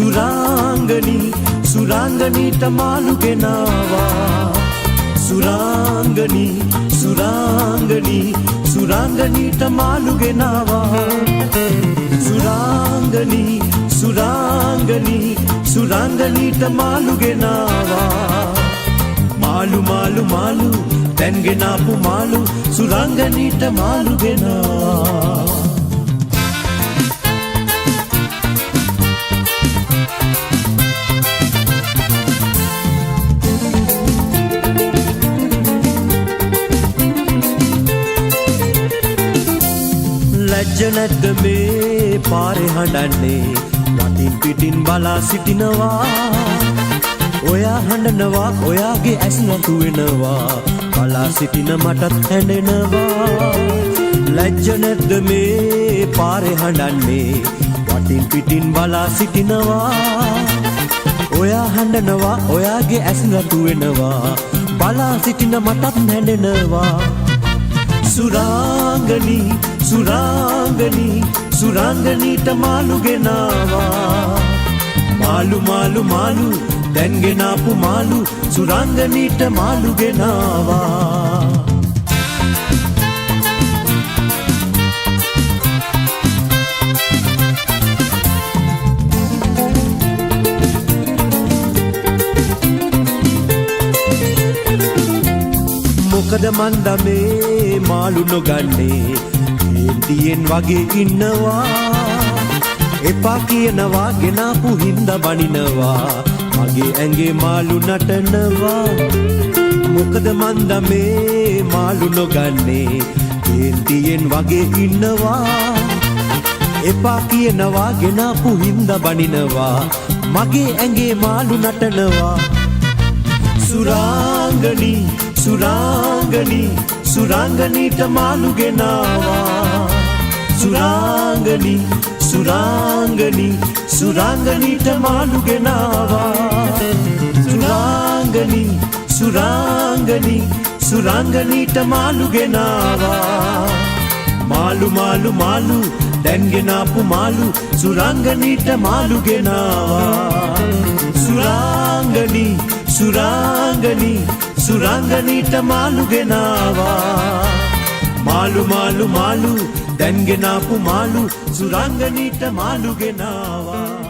සුරාංගනීට මාළු ගෙනාවා සුරාංගනීට මාළු ගෙනාවා සුරාංගනීට මාළු ගෙනාවා මාළු දැන් ගෙනාපු මාළු සුරාංගනීට මාළු ගෙනාවා ලැජ්ජ නැද්ද මේ පාරේ හඬන්නේ වටින් පිටින් බලා සිටිනවා ඔයා හඬනවා ඔයාගේ ඇස් නතු වෙනවා බලා සිටින මටත් හැඬෙනවා ලැජ්ජ නැද්ද මේ පාරේ හඬන්නේ වටින් පිටින් බලා සිටිනවා ඔයා හඬනවා ඔයාගේ ඇස් නතු වෙනවා බලා සිටින මටත් හැඬෙනවා සුරාංගනීට මාළු ගෙනාවා මාළු දැන් ගෙනාපු මාළු සුරාංගනීට මාළු ගෙනාවා මොකද මන්ද මේ මාළු නොගන්නේ කේන්තියෙන් වගේ ඉන්නවා එපා කියනවා ගෙනාපු හින්දා බනිනවා මගේ ඇඟේ මාළු නටනවා මොකද මන්ද මේ මාළු නොගන්නේ කේන්තියෙන් වගේ ඉන්නවා එපා කියනවා ගෙනාපු හින්දා බනිනවා මගේ ඇඟේ මාළු නටනවා සුරාංගනීට මාළු ගෙනාවා සුරාංගනීට මාළු ගෙනාවා සුරාංගනීට මාළු ගෙනාවා මාළු දැන් ගෙනාපු මාළු සුරාංගනීට මාළු ගෙනාවා සුරාංගනීට මාළු ගෙනාවා මාළු දැන් ගෙනාපු මාළු සුරාංගනීට මාළු ගෙනාවා